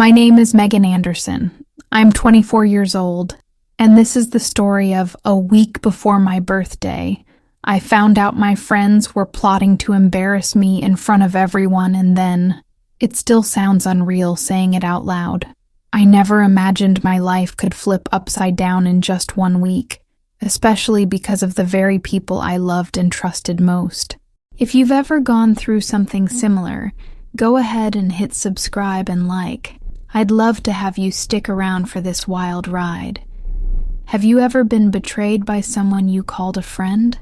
My name is Megan Anderson. I'm 24 years old, and this is the story of a week before my birthday. I found out my friends were plotting to embarrass me in front of everyone, and then it still sounds unreal saying it out loud. I never imagined my life could flip upside down in just 1 week, especially because of the very people I loved and trusted most. If you've ever gone through something similar, go ahead and hit subscribe and like. I'd love to have you stick around for this wild ride. Have you ever been betrayed by someone you called a friend?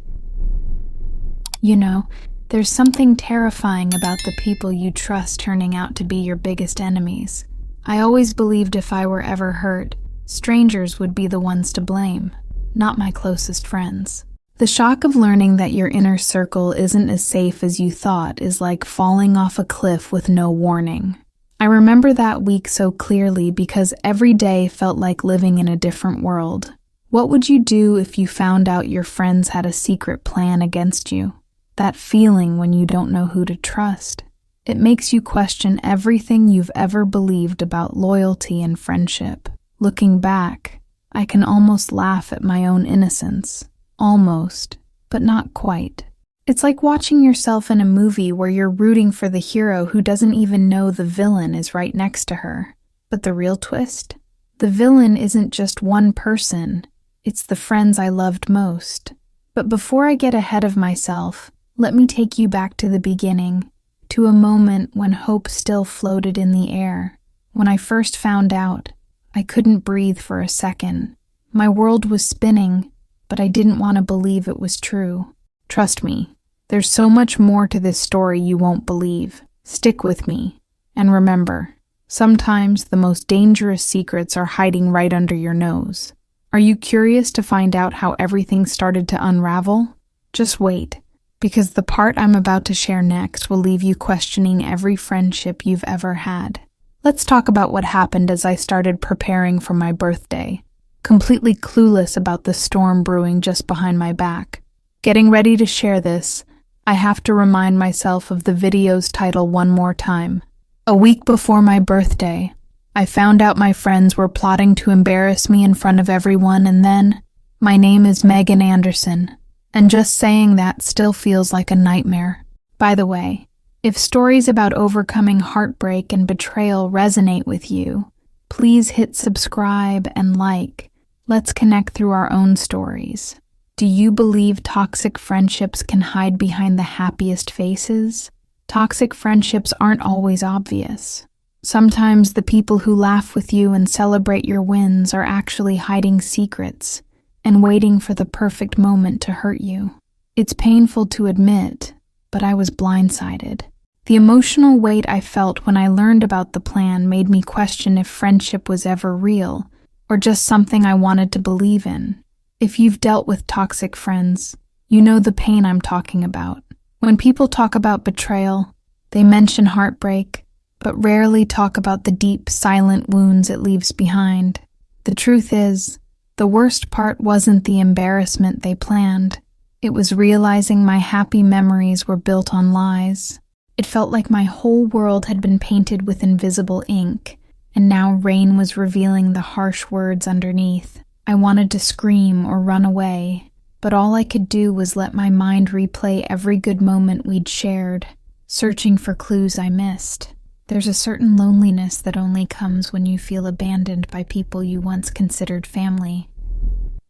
You know, there's something terrifying about the people you trust turning out to be your biggest enemies. I always believed if I were ever hurt, strangers would be the ones to blame, not my closest friends. The shock of learning that your inner circle isn't as safe as you thought is like falling off a cliff with no warning. I remember that week so clearly because every day felt like living in a different world. What would you do if you found out your friends had a secret plan against you? That feeling when you don't know who to trust. It makes you question everything you've ever believed about loyalty and friendship. Looking back, I can almost laugh at my own innocence. Almost, but not quite. It's like watching yourself in a movie where you're rooting for the hero who doesn't even know the villain is right next to her. But the real twist? The villain isn't just one person, it's the friends I loved most. But before I get ahead of myself, let me take you back to the beginning, to a moment when hope still floated in the air. When I first found out, I couldn't breathe for a second. My world was spinning, but I didn't want to believe it was true. Trust me, there's so much more to this story you won't believe. Stick with me. And remember, sometimes the most dangerous secrets are hiding right under your nose. Are you curious to find out how everything started to unravel? Just wait, because the part I'm about to share next will leave you questioning every friendship you've ever had. Let's talk about what happened as I started preparing for my birthday, completely clueless about the storm brewing just behind my back. Getting ready to share this, I have to remind myself of the video's title one more time. A week before my birthday, I found out my friends were plotting to embarrass me in front of everyone, and then, my name is Megan Anderson, and just saying that still feels like a nightmare. By the way, if stories about overcoming heartbreak and betrayal resonate with you, please hit subscribe and like. Let's connect through our own stories. Do you believe toxic friendships can hide behind the happiest faces? Toxic friendships aren't always obvious. Sometimes the people who laugh with you and celebrate your wins are actually hiding secrets and waiting for the perfect moment to hurt you. It's painful to admit, but I was blindsided. The emotional weight I felt when I learned about the plan made me question if friendship was ever real or just something I wanted to believe in. If you've dealt with toxic friends, you know the pain I'm talking about. When people talk about betrayal, they mention heartbreak, but rarely talk about the deep, silent wounds it leaves behind. The truth is, the worst part wasn't the embarrassment they planned. It was realizing my happy memories were built on lies. It felt like my whole world had been painted with invisible ink, and now rain was revealing the harsh words underneath. I wanted to scream or run away, but all I could do was let my mind replay every good moment we'd shared, searching for clues I missed. There's a certain loneliness that only comes when you feel abandoned by people you once considered family.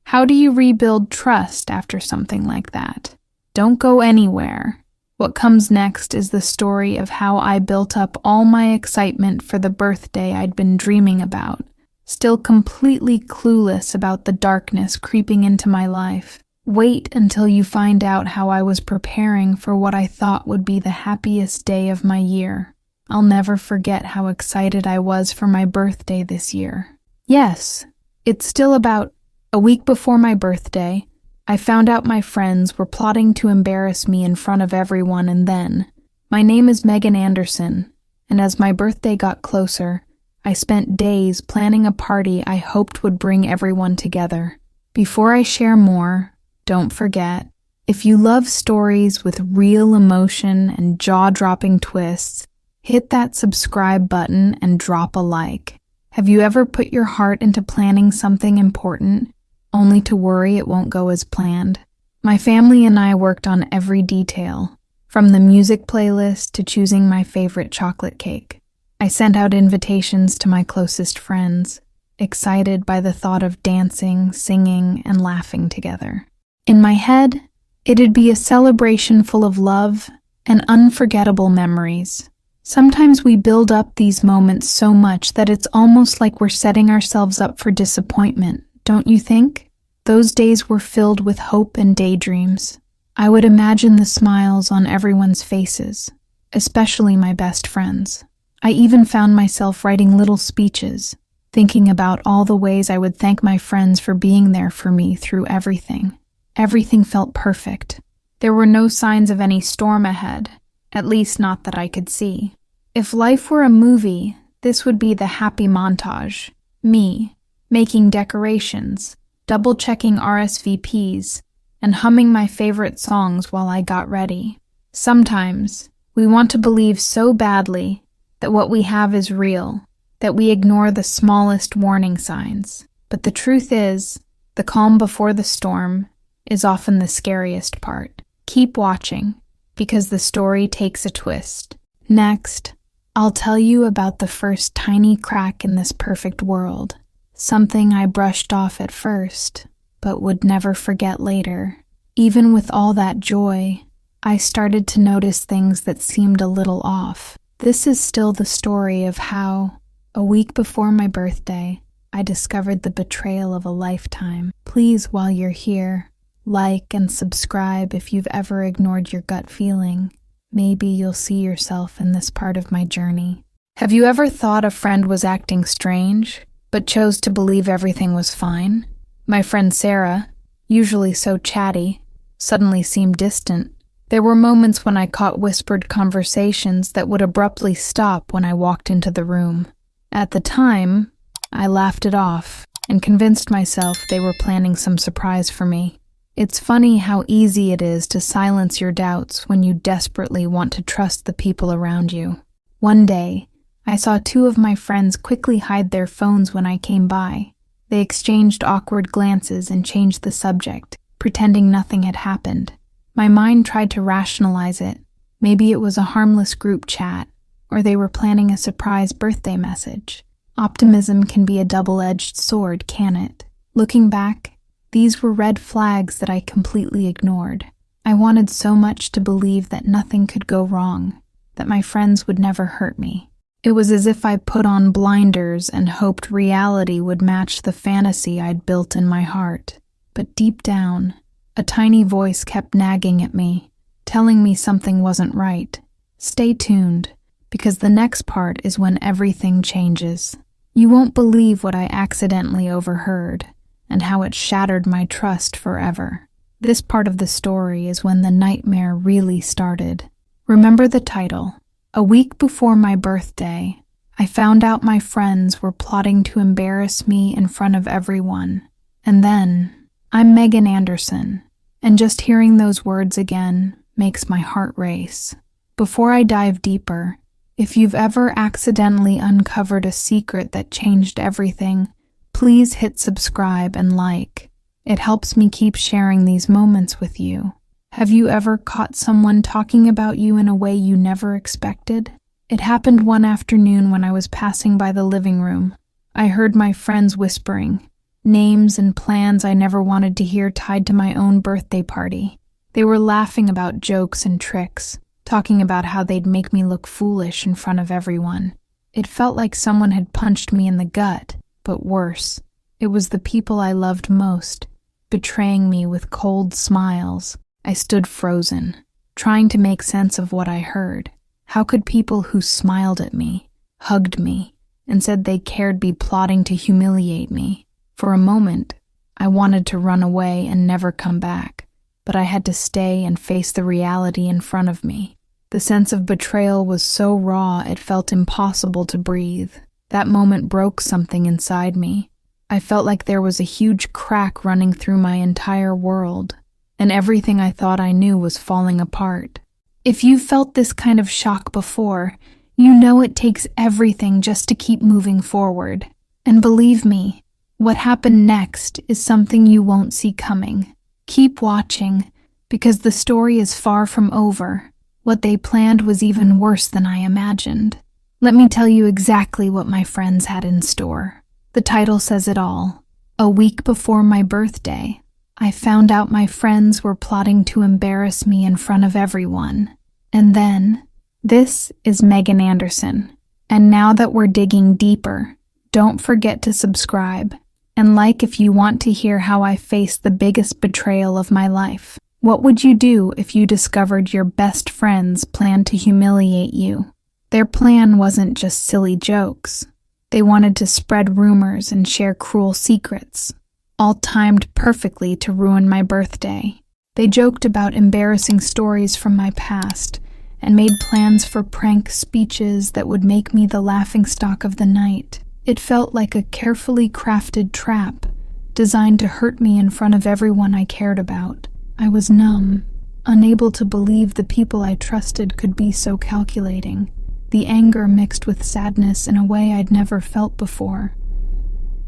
How do you rebuild trust after something like that? Don't go anywhere. What comes next is the story of how I built up all my excitement for the birthday I'd been dreaming about, still completely clueless about the darkness creeping into my life. Wait until you find out how I was preparing for what I thought would be the happiest day of my year. I'll never forget how excited I was for my birthday this year. Yes, it's still about a week before my birthday. I found out my friends were plotting to embarrass me in front of everyone, and then, my name is Megan Anderson, and as my birthday got closer, I spent days planning a party I hoped would bring everyone together. Before I share more, don't forget, if you love stories with real emotion and jaw-dropping twists, hit that subscribe button and drop a like. Have you ever put your heart into planning something important, only to worry it won't go as planned? My family and I worked on every detail, from the music playlist to choosing my favorite chocolate cake. I sent out invitations to my closest friends, excited by the thought of dancing, singing, and laughing together. In my head, it'd be a celebration full of love and unforgettable memories. Sometimes we build up these moments so much that it's almost like we're setting ourselves up for disappointment, don't you think? Those days were filled with hope and daydreams. I would imagine the smiles on everyone's faces, especially my best friends. I even found myself writing little speeches, thinking about all the ways I would thank my friends for being there for me through everything. Everything felt perfect. There were no signs of any storm ahead, at least not that I could see. If life were a movie, this would be the happy montage. Me, making decorations, double-checking RSVPs, and humming my favorite songs while I got ready. Sometimes, we want to believe so badly that what we have is real, that we ignore the smallest warning signs. But the truth is, the calm before the storm is often the scariest part. Keep watching, because the story takes a twist. Next, I'll tell you about the first tiny crack in this perfect world. Something I brushed off at first, but would never forget later. Even with all that joy, I started to notice things that seemed a little off. This is still the story of how, a week before my birthday, I discovered the betrayal of a lifetime. Please, while you're here, like and subscribe if you've ever ignored your gut feeling. Maybe you'll see yourself in this part of my journey. Have you ever thought a friend was acting strange, but chose to believe everything was fine? My friend Sarah, usually so chatty, suddenly seemed distant. There were moments when I caught whispered conversations that would abruptly stop when I walked into the room. At the time, I laughed it off and convinced myself they were planning some surprise for me. It's funny how easy it is to silence your doubts when you desperately want to trust the people around you. One day, I saw two of my friends quickly hide their phones when I came by. They exchanged awkward glances and changed the subject, pretending nothing had happened. My mind tried to rationalize it. Maybe it was a harmless group chat, or they were planning a surprise birthday message. Optimism can be a double-edged sword, can it? Looking back, these were red flags that I completely ignored. I wanted so much to believe that nothing could go wrong, that my friends would never hurt me. It was as if I put on blinders and hoped reality would match the fantasy I'd built in my heart. But deep down, a tiny voice kept nagging at me, telling me something wasn't right. Stay tuned, because the next part is when everything changes. You won't believe what I accidentally overheard, and how it shattered my trust forever. This part of the story is when the nightmare really started. Remember the title. A week before my birthday, I found out my friends were plotting to embarrass me in front of everyone. And then, I'm Megan Anderson, and just hearing those words again makes my heart race. Before I dive deeper, if you've ever accidentally uncovered a secret that changed everything, please hit subscribe and like. It helps me keep sharing these moments with you. Have you ever caught someone talking about you in a way you never expected? It happened one afternoon when I was passing by the living room. I heard my friends whispering, names and plans I never wanted to hear tied to my own birthday party. They were laughing about jokes and tricks, talking about how they'd make me look foolish in front of everyone. It felt like someone had punched me in the gut, but worse. It was the people I loved most, betraying me with cold smiles. I stood frozen, trying to make sense of what I heard. How could people who smiled at me, hugged me, and said they cared be plotting to humiliate me? For a moment, I wanted to run away and never come back, but I had to stay and face the reality in front of me. The sense of betrayal was so raw it felt impossible to breathe. That moment broke something inside me. I felt like there was a huge crack running through my entire world, and everything I thought I knew was falling apart. If you've felt this kind of shock before, You know it takes everything just to keep moving forward. And believe me, what happened next is something you won't see coming. Keep watching, because the story is far from over. What they planned was even worse than I imagined. Let me tell you exactly what my friends had in store. The title says it all. A week before my birthday, I found out my friends were plotting to embarrass me in front of everyone. And then, this is Megan Anderson. And now that we're digging deeper, don't forget to subscribe and like if you want to hear how I faced the biggest betrayal of my life. What would you do if you discovered your best friends planned to humiliate you? Their plan wasn't just silly jokes. They wanted to spread rumors and share cruel secrets, all timed perfectly to ruin my birthday. They joked about embarrassing stories from my past and made plans for prank speeches that would make me the laughingstock of the night. It felt like a carefully crafted trap, designed to hurt me in front of everyone I cared about. I was numb, unable to believe the people I trusted could be so calculating. The anger mixed with sadness in a way I'd never felt before.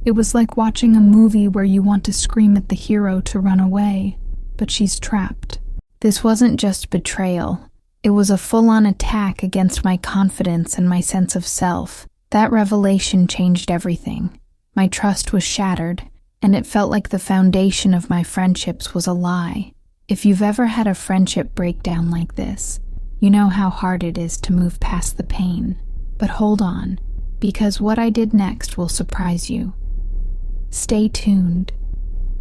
It was like watching a movie where you want to scream at the hero to run away, but she's trapped. This wasn't just betrayal. It was a full-on attack against my confidence and my sense of self. That revelation changed everything. My trust was shattered, and it felt like the foundation of my friendships was a lie. If you've ever had a friendship breakdown like this, you know how hard it is to move past the pain. But hold on, because what I did next will surprise you. Stay tuned,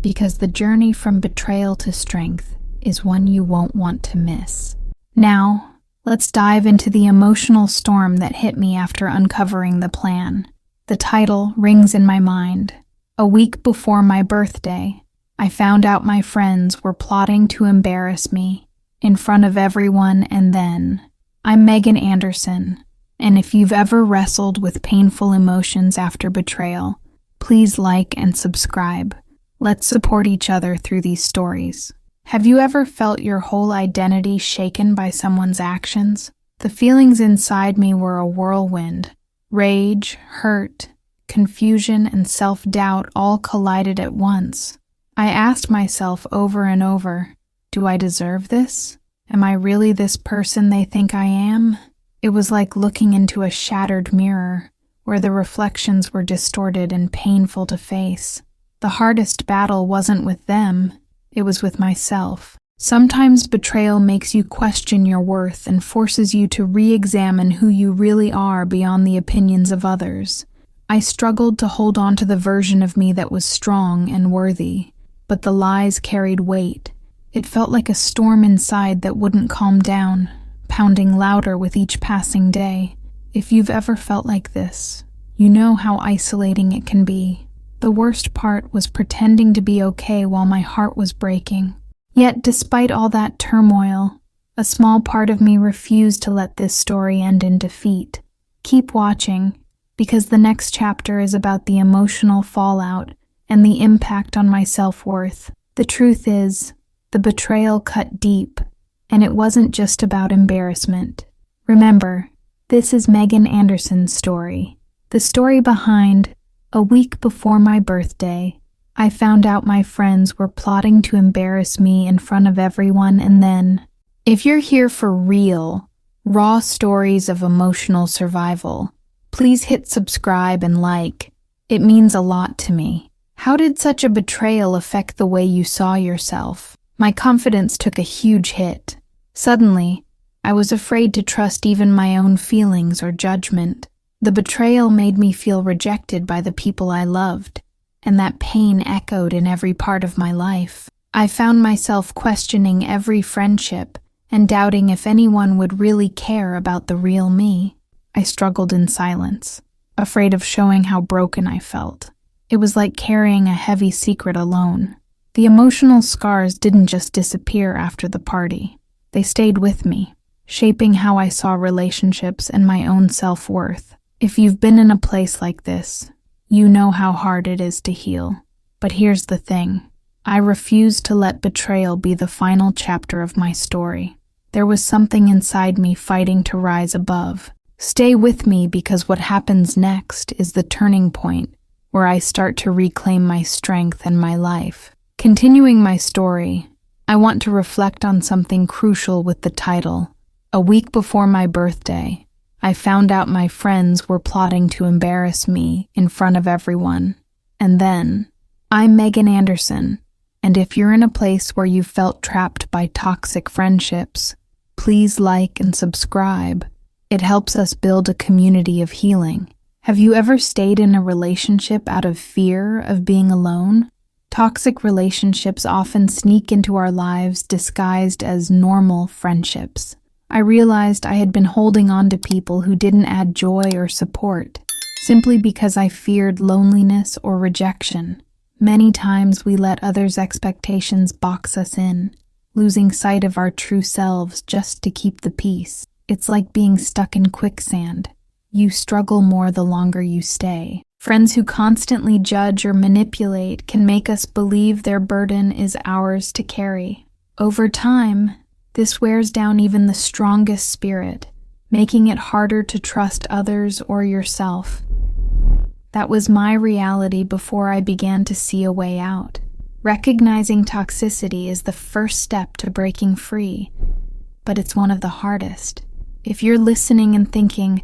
because the journey from betrayal to strength is one you won't want to miss. Now, let's dive into the emotional storm that hit me after uncovering the plan. The title rings in my mind. A week before my birthday, I found out my friends were plotting to embarrass me in front of everyone, and then. I'm Megan Anderson, and if you've ever wrestled with painful emotions after betrayal, please like and subscribe. Let's support each other through these stories. Have you ever felt your whole identity shaken by someone's actions? The feelings inside me were a whirlwind. Rage, hurt, confusion, and self-doubt all collided at once. I asked myself over and over, do I deserve this? Am I really this person they think I am? It was like looking into a shattered mirror, where the reflections were distorted and painful to face. The hardest battle wasn't with them, it was with myself. Sometimes betrayal makes you question your worth and forces you to re-examine who you really are beyond the opinions of others. I struggled to hold on to the version of me that was strong and worthy, but the lies carried weight. It felt like a storm inside that wouldn't calm down, pounding louder with each passing day. If you've ever felt like this, you know how isolating it can be. The worst part was pretending to be okay while my heart was breaking. Yet, despite all that turmoil, a small part of me refused to let this story end in defeat. Keep watching, because the next chapter is about the emotional fallout and the impact on my self-worth. The truth is, the betrayal cut deep, and it wasn't just about embarrassment. Remember, this is Megan Anderson's story. The story behind a week before my birthday, I found out my friends were plotting to embarrass me in front of everyone, and then. If you're here for real, raw stories of emotional survival, please hit subscribe and like. It means a lot to me. How did such a betrayal affect the way you saw yourself? My confidence took a huge hit. Suddenly, I was afraid to trust even my own feelings or judgment. The betrayal made me feel rejected by the people I loved, and that pain echoed in every part of my life. I found myself questioning every friendship and doubting if anyone would really care about the real me. I struggled in silence, afraid of showing how broken I felt. It was like carrying a heavy secret alone. The emotional scars didn't just disappear after the party. They stayed with me, shaping how I saw relationships and my own self-worth. If you've been in a place like this, you know how hard it is to heal. But here's the thing. I refused to let betrayal be the final chapter of my story. There was something inside me fighting to rise above, Stay with me because what happens next is the turning point where I start to reclaim my strength and my life. Continuing my story, I want to reflect on something crucial with the title. A week before my birthday, I found out my friends were plotting to embarrass me in front of everyone. And then, I'm Megan Anderson, and if you're in a place where you felt trapped by toxic friendships, please like and subscribe. It helps us build a community of healing. Have you ever stayed in a relationship out of fear of being alone? Toxic relationships often sneak into our lives disguised as normal friendships. I realized I had been holding on to people who didn't add joy or support, simply because I feared loneliness or rejection. Many times we let others' expectations box us in, losing sight of our true selves just to keep the peace. It's like being stuck in quicksand. You struggle more the longer you stay. Friends who constantly judge or manipulate can make us believe their burden is ours to carry. Over time, this wears down even the strongest spirit, making it harder to trust others or yourself. That was my reality before I began to see a way out. Recognizing toxicity is the first step to breaking free, but it's one of the hardest. If you're listening and thinking,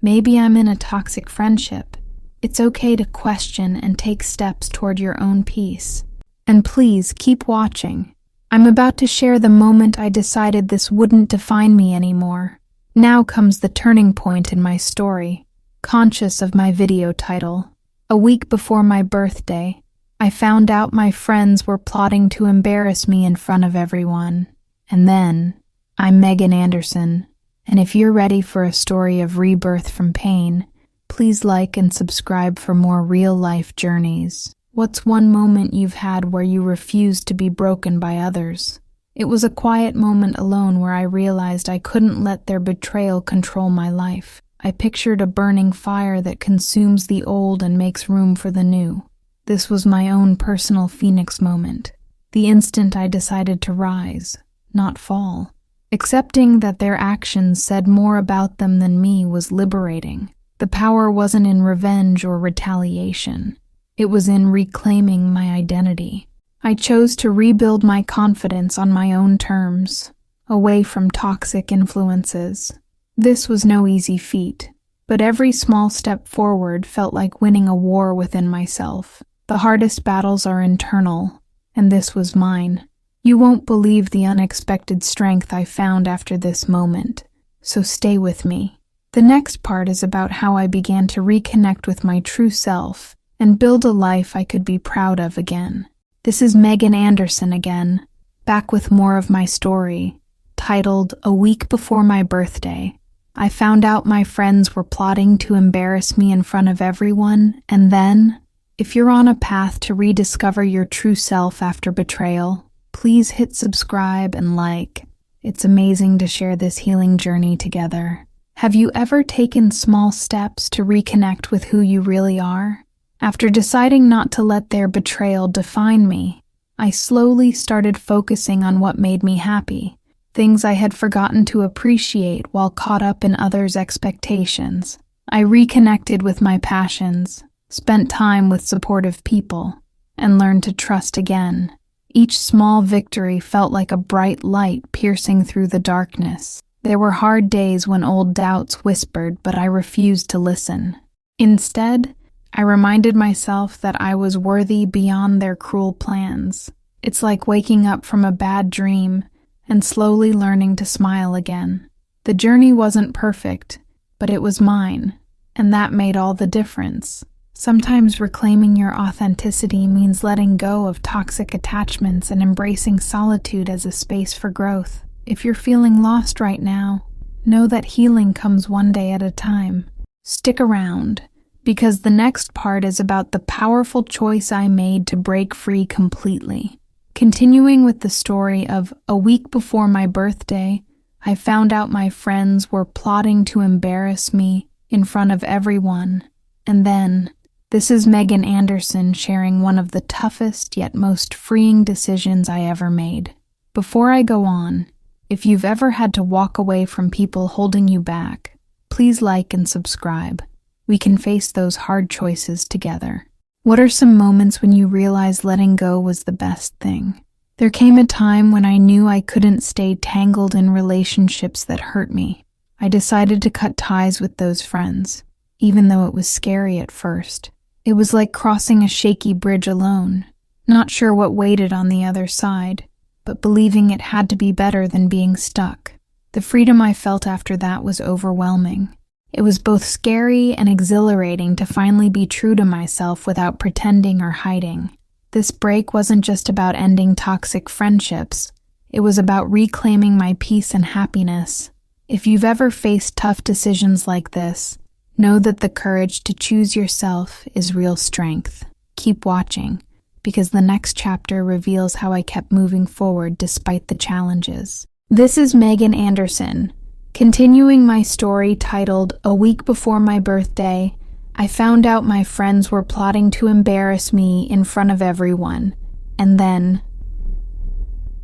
maybe I'm in a toxic friendship, it's okay to question and take steps toward your own peace. And please keep watching. I'm about to share the moment I decided this wouldn't define me anymore. Now comes the turning point in my story. Conscious of my video title, a week before my birthday, I found out my friends were plotting to embarrass me in front of everyone. And then, I'm Megan Anderson, and if you're ready for a story of rebirth from pain, please like and subscribe for more real-life journeys. What's one moment you've had where you refused to be broken by others? It was a quiet moment alone where I realized I couldn't let their betrayal control my life. I pictured a burning fire that consumes the old and makes room for the new. This was my own personal phoenix moment. The instant I decided to rise, not fall. Accepting that their actions said more about them than me was liberating. The power wasn't in revenge or retaliation. It was in reclaiming my identity. I chose to rebuild my confidence on my own terms, away from toxic influences. This was no easy feat, but every small step forward felt like winning a war within myself. The hardest battles are internal, and this was mine. You won't believe the unexpected strength I found after this moment, so stay with me. The next part is about how I began to reconnect with my true self and build a life I could be proud of again. This is Megan Anderson again, back with more of my story, titled A Week Before My Birthday. I found out my friends were plotting to embarrass me in front of everyone, and then, if you're on a path to rediscover your true self after betrayal, please hit subscribe and like. It's amazing to share this healing journey together. Have you ever taken small steps to reconnect with who you really are? After deciding not to let their betrayal define me, I slowly started focusing on what made me happy, things I had forgotten to appreciate while caught up in others' expectations. I reconnected with my passions, spent time with supportive people, and learned to trust again. Each small victory felt like a bright light piercing through the darkness. There were hard days when old doubts whispered, but I refused to listen. Instead, I reminded myself that I was worthy beyond their cruel plans. It's like waking up from a bad dream and slowly learning to smile again. The journey wasn't perfect, but it was mine, and that made all the difference. Sometimes reclaiming your authenticity means letting go of toxic attachments and embracing solitude as a space for growth. If you're feeling lost right now, know that healing comes one day at a time. Stick around, because the next part is about the powerful choice I made to break free completely. Continuing with the story of a week before my birthday, I found out my friends were plotting to embarrass me in front of everyone. And then, this is Megan Anderson sharing one of the toughest yet most freeing decisions I ever made. Before I go on, if you've ever had to walk away from people holding you back, please like and subscribe. We can face those hard choices together. What are some moments when you realized letting go was the best thing? There came a time when I knew I couldn't stay tangled in relationships that hurt me. I decided to cut ties with those friends, even though it was scary at first. It was like crossing a shaky bridge alone, not sure what waited on the other side, but believing it had to be better than being stuck. The freedom I felt after that was overwhelming. It was both scary and exhilarating to finally be true to myself without pretending or hiding. This break wasn't just about ending toxic friendships. It was about reclaiming my peace and happiness. If you've ever faced tough decisions like this, know that the courage to choose yourself is real strength. Keep watching, because the next chapter reveals how I kept moving forward despite the challenges. This is Megan Anderson, continuing my story titled "A Week Before My Birthday, I Found Out My Friends Were Plotting to Embarrass Me in Front of Everyone, and Then."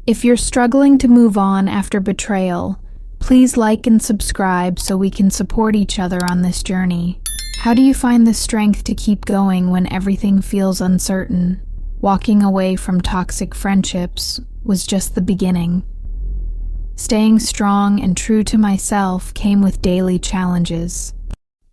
If you're struggling to move on after betrayal, please like and subscribe so we can support each other on this journey. How do you find the strength to keep going when everything feels uncertain? Walking away from toxic friendships was just the beginning. Staying strong and true to myself came with daily challenges.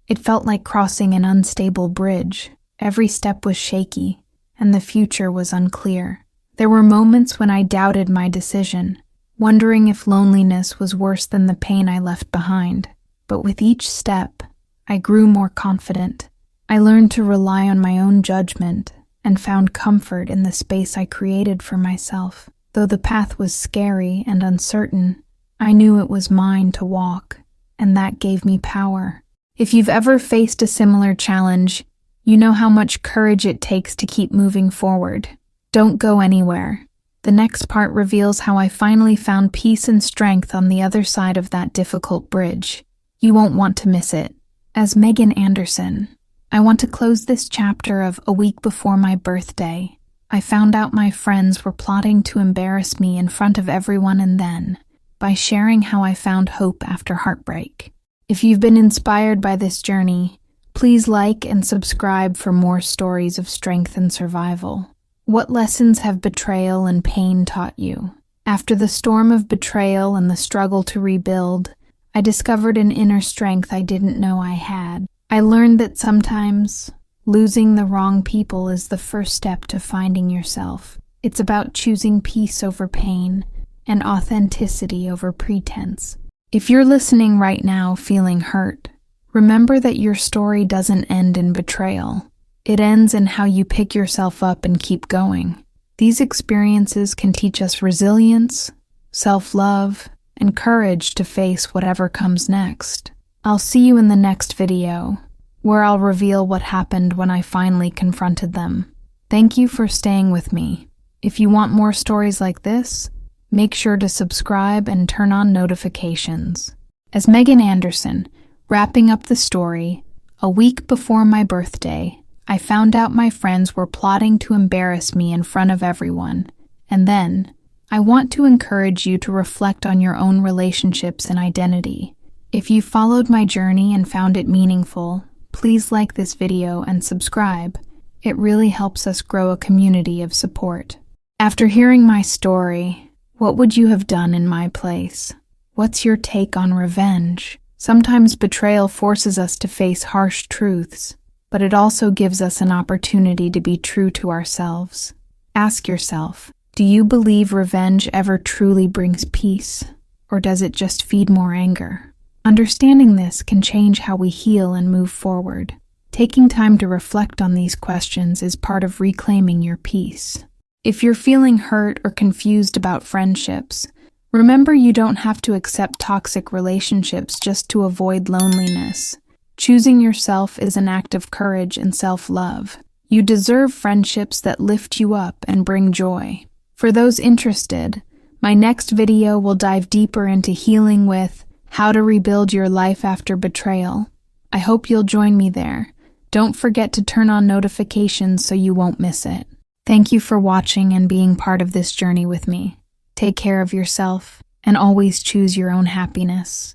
It felt like crossing an unstable bridge. Every step was shaky, and the future was unclear. There were moments when I doubted my decision, wondering if loneliness was worse than the pain I left behind. But with each step, I grew more confident. I learned to rely on my own judgment and found comfort in the space I created for myself. Though the path was scary and uncertain, I knew it was mine to walk, and that gave me power. If you've ever faced a similar challenge, you know how much courage it takes to keep moving forward. Don't go anywhere. The next part reveals how I finally found peace and strength on the other side of that difficult bridge. You won't want to miss it. As Megan Anderson, I want to close this chapter of "A Week Before My Birthday, I Found Out My Friends Were Plotting to Embarrass Me in Front of Everyone and Then" by sharing how I found hope after heartbreak. If you've been inspired by this journey, please like and subscribe for more stories of strength and survival. What lessons have betrayal and pain taught you? After the storm of betrayal and the struggle to rebuild, I discovered an inner strength I didn't know I had. I learned that sometimes losing the wrong people is the first step to finding yourself. It's about choosing peace over pain and authenticity over pretense. If you're listening right now feeling hurt, remember that your story doesn't end in betrayal. It ends in how you pick yourself up and keep going. These experiences can teach us resilience, self-love, and courage to face whatever comes next. I'll see you in the next video, where I'll reveal what happened when I finally confronted them. Thank you for staying with me. If you want more stories like this, make sure to subscribe and turn on notifications. As Megan Anderson, wrapping up the story, "A week before my birthday, I found out my friends were plotting to embarrass me in front of everyone, and then," I want to encourage you to reflect on your own relationships and identity. If you followed my journey and found it meaningful, please like this video and subscribe. It really helps us grow a community of support. After hearing my story, what would you have done in my place? What's your take on revenge? Sometimes betrayal forces us to face harsh truths, but it also gives us an opportunity to be true to ourselves. Ask yourself, do you believe revenge ever truly brings peace, or does it just feed more anger? Understanding this can change how we heal and move forward. Taking time to reflect on these questions is part of reclaiming your peace. If you're feeling hurt or confused about friendships, remember you don't have to accept toxic relationships just to avoid loneliness. Choosing yourself is an act of courage and self-love. You deserve friendships that lift you up and bring joy. For those interested, my next video will dive deeper into healing with how to rebuild your life after betrayal. I hope you'll join me there. Don't forget to turn on notifications so you won't miss it. Thank you for watching and being part of this journey with me. Take care of yourself and always choose your own happiness.